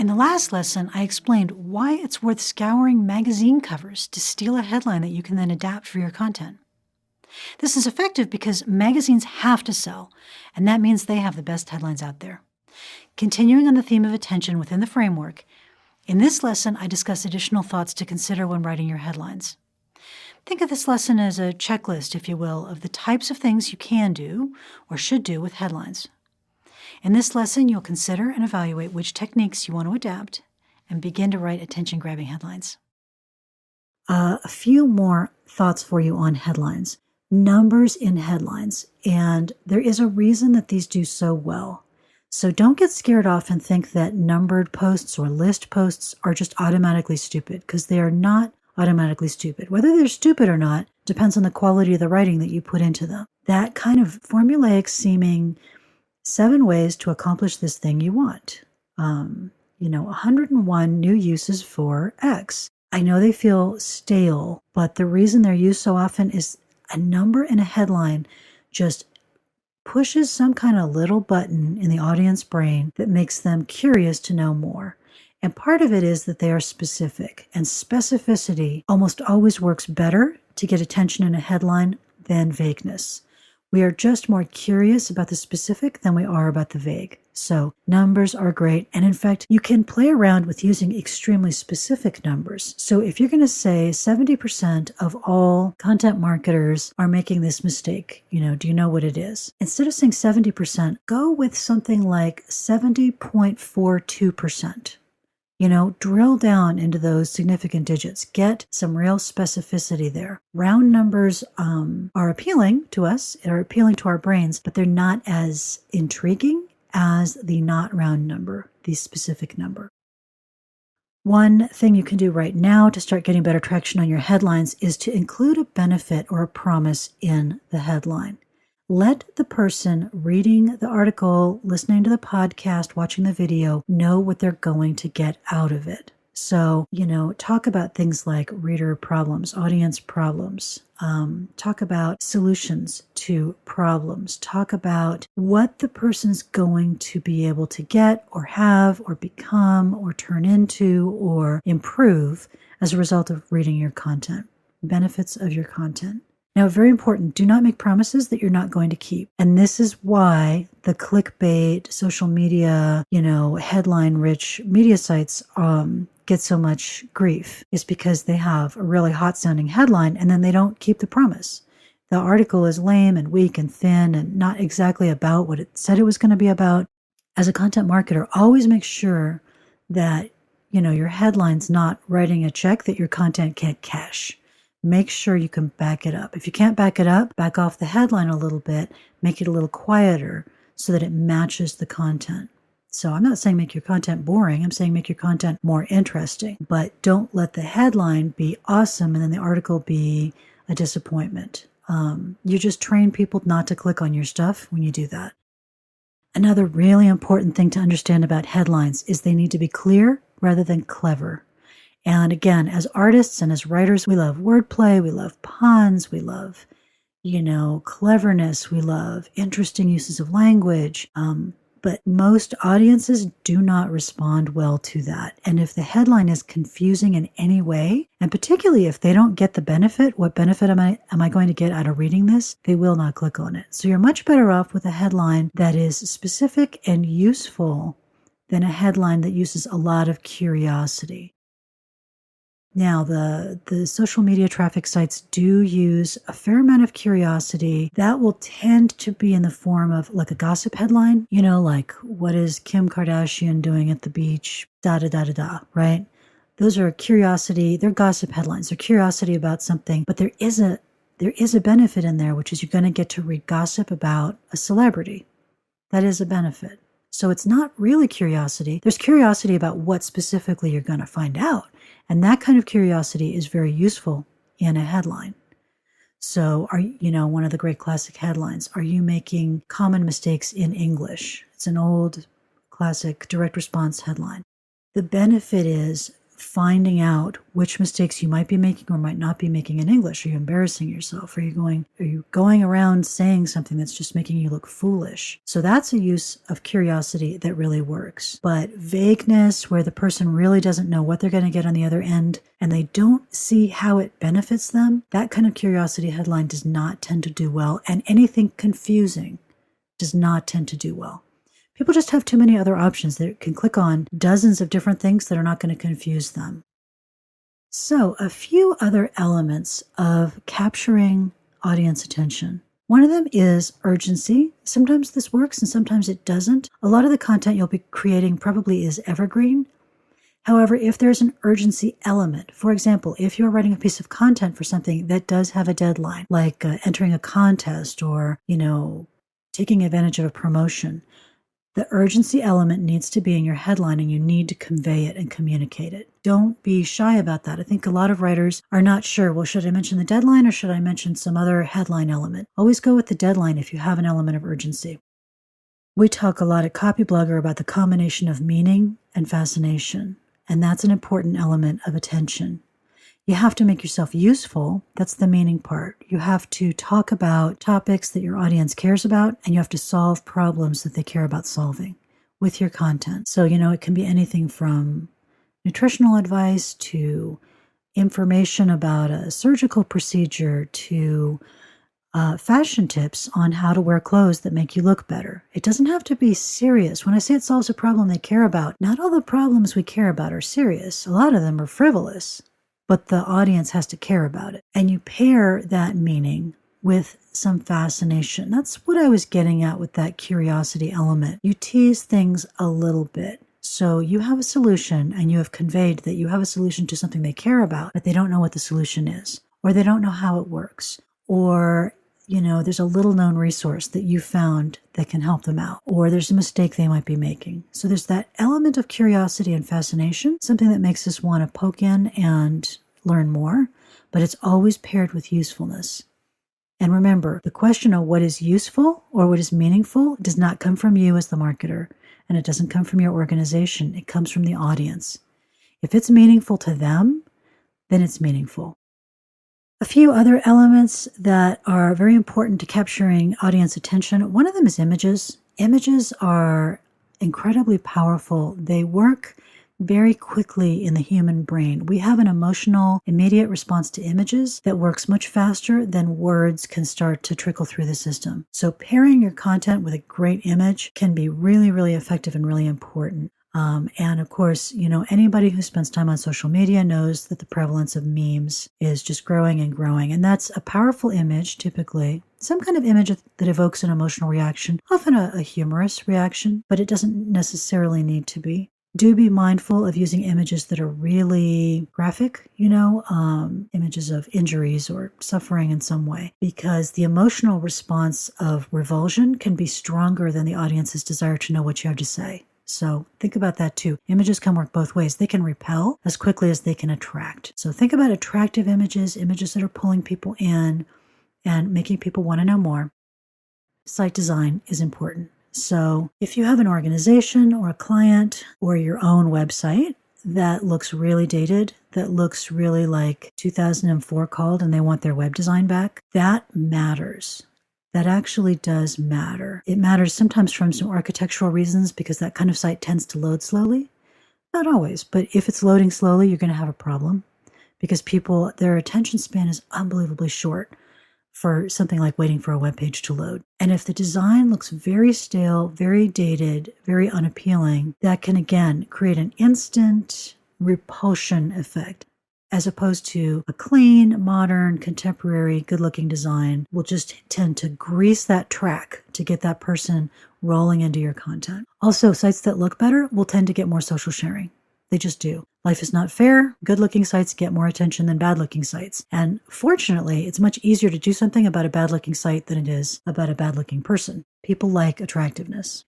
In the last lesson, I explained why it's worth scouring magazine covers to steal a headline that you can then adapt for your content. This is effective because magazines have to sell, and that means they have the best headlines out there. Continuing on the theme of attention within the framework, in this lesson, I discuss additional thoughts to consider when writing your headlines. Think of this lesson as a checklist, if you will, of the types of things you can do or should do with headlines. In this lesson, you'll consider and evaluate which techniques you want to adapt and begin to write attention-grabbing headlines. A few more thoughts for you on headlines. Numbers in headlines, and there is a reason that these do so well. So don't get scared off and think that numbered posts or list posts are just automatically stupid, because they are not automatically stupid. Whether they're stupid or not depends on the quality of the writing that you put into them. That kind of formulaic seeming 7 ways to accomplish this thing you want. 101 new uses for X. I know they feel stale, but the reason they're used so often is a number in a headline just pushes some kind of little button in the audience brain that makes them curious to know more. And part of it is that they are specific, and specificity almost always works better to get attention in a headline than vagueness. We are just more curious about the specific than we are about the vague. So numbers are great. And in fact, you can play around with using extremely specific numbers. So if you're going to say 70% of all content marketers are making this mistake, do you know what it is? Instead of saying 70%, go with something like 70.42%. Drill down into those significant digits. Get some real specificity there. Round numbers are appealing to us, are appealing to our brains, but they're not as intriguing as the not round number, the specific number. One thing you can do right now to start getting better traction on your headlines is to include a benefit or a promise in the headline. Let the person reading the article, listening to the podcast, watching the video, know what they're going to get out of it. So, talk about things like reader problems, audience problems, talk about solutions to problems, talk about what the person's going to be able to get or have or become or turn into or improve as a result of reading your content, benefits of your content. Now, very important, do not make promises that you're not going to keep. And this is why the clickbait, social media, headline-rich media sites get so much grief. It's because they have a really hot-sounding headline and then they don't keep the promise. The article is lame and weak and thin and not exactly about what it said it was going to be about. As a content marketer, always make sure that, your headline's not writing a check that your content can't cash. Make sure you can back it up. If you can't back it up, back off the headline a little bit, make it a little quieter so that it matches the content. So I'm not saying make your content boring. I'm saying make your content more interesting. But don't let the headline be awesome and then the article be a disappointment. You just train people not to click on your stuff when you do that. Another really important thing to understand about headlines is they need to be clear rather than clever. And again, as artists and as writers, we love wordplay, we love puns, we love, cleverness, we love interesting uses of language. But most audiences do not respond well to that. And if the headline is confusing in any way, and particularly if they don't get the benefit, what benefit am I going to get out of reading this? They will not click on it. So you're much better off with a headline that is specific and useful than a headline that uses a lot of curiosity. Now, the social media traffic sites do use a fair amount of curiosity. That will tend to be in the form of like a gossip headline, like what is Kim Kardashian doing at the beach, da-da-da-da-da, right? Those are curiosity, they're gossip headlines. They're curiosity about something, but there is a benefit in there, which is you're going to get to read gossip about a celebrity. That is a benefit. So it's not really curiosity. There's curiosity about what specifically you're going to find out. And that kind of curiosity is very useful in a headline. So one of the great classic headlines, are you making common mistakes in English? It's an old classic direct response headline. The benefit is finding out which mistakes you might be making or might not be making in English. Are you embarrassing yourself? Are you going around saying something that's just making you look foolish? So that's a use of curiosity that really works. But vagueness, where the person really doesn't know what they're going to get on the other end and they don't see how it benefits them, that kind of curiosity headline does not tend to do well. And anything confusing does not tend to do well. People just have too many other options. They can click on dozens of different things that are not going to confuse them. So, a few other elements of capturing audience attention. One of them is urgency. Sometimes this works and sometimes it doesn't. A lot of the content you'll be creating probably is evergreen. However, if there's an urgency element, for example, if you're writing a piece of content for something that does have a deadline, like entering a contest or, taking advantage of a promotion, the urgency element needs to be in your headline and you need to convey it and communicate it. Don't be shy about that. I think a lot of writers are not sure, well, should I mention the deadline or should I mention some other headline element? Always go with the deadline if you have an element of urgency. We talk a lot at Copyblogger about the combination of meaning and fascination, and that's an important element of attention. You have to make yourself useful. That's the meaning part. You have to talk about topics that your audience cares about, and you have to solve problems that they care about solving with your content. So, it can be anything from nutritional advice to information about a surgical procedure to fashion tips on how to wear clothes that make you look better. It doesn't have to be serious. When I say it solves a problem they care about, not all the problems we care about are serious. A lot of them are frivolous. But the audience has to care about it. And you pair that meaning with some fascination. That's what I was getting at with that curiosity element. You tease things a little bit. So you have a solution and you have conveyed that you have a solution to something they care about, but they don't know what the solution is, or they don't know how it works, or there's a little known resource that you found that can help them out, or there's a mistake they might be making. So there's that element of curiosity and fascination, something that makes us want to poke in and learn more, but it's always paired with usefulness. And remember, the question of what is useful or what is meaningful does not come from you as the marketer, and it doesn't come from your organization. It comes from the audience. If it's meaningful to them, then it's meaningful. A few other elements that are very important to capturing audience attention. One of them is images. Images are incredibly powerful. They work very quickly in the human brain. We have an emotional, immediate response to images that works much faster than words can start to trickle through the system. So pairing your content with a great image can be really, really effective and really important. And of course, anybody who spends time on social media knows that the prevalence of memes is just growing and growing. And that's a powerful image, typically. Some kind of image that evokes an emotional reaction, often a humorous reaction, but it doesn't necessarily need to be. Do be mindful of using images that are really graphic, images of injuries or suffering in some way, because the emotional response of revulsion can be stronger than the audience's desire to know what you have to say. So think about that too. Images can work both ways. They can repel as quickly as they can attract. So think about attractive images, images that are pulling people in and making people want to know more. Site design is important. So if you have an organization or a client or your own website that looks really dated, that looks really like 2004 called and they want their web design back, that matters. That actually does matter. It matters sometimes from some architectural reasons because that kind of site tends to load slowly. Not always, but if it's loading slowly, you're going to have a problem because their attention span is unbelievably short for something like waiting for a web page to load. And if the design looks very stale, very dated, very unappealing, that can again create an instant repulsion effect, as opposed to a clean, modern, contemporary, good-looking design will just tend to grease that track to get that person rolling into your content. Also, sites that look better will tend to get more social sharing. They just do. Life is not fair. Good-looking sites get more attention than bad-looking sites. And fortunately, it's much easier to do something about a bad-looking site than it is about a bad-looking person. People like attractiveness.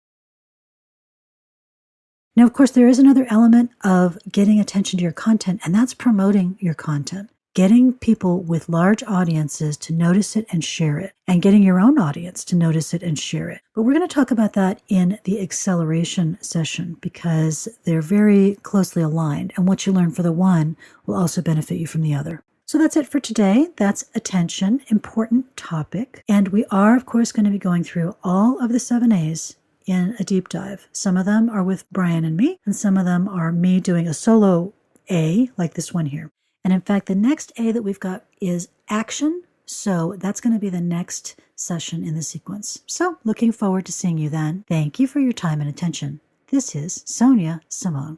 Now, of course, there is another element of getting attention to your content, and that's promoting your content. getting people with large audiences to notice it and share it, and getting your own audience to notice it and share it. But we're going to talk about that in the acceleration session because they're very closely aligned, and what you learn for the one will also benefit you from the other. So that's it for today. That's attention, important topic. And we are, of course, going to be going through all of the 7 A's in a deep dive. Some of them are with Brian and me, and some of them are me doing a solo A, like this one here. And in fact, the next A that we've got is action. So that's going to be the next session in the sequence. So looking forward to seeing you then. Thank you for your time and attention. This is Sonia Simone.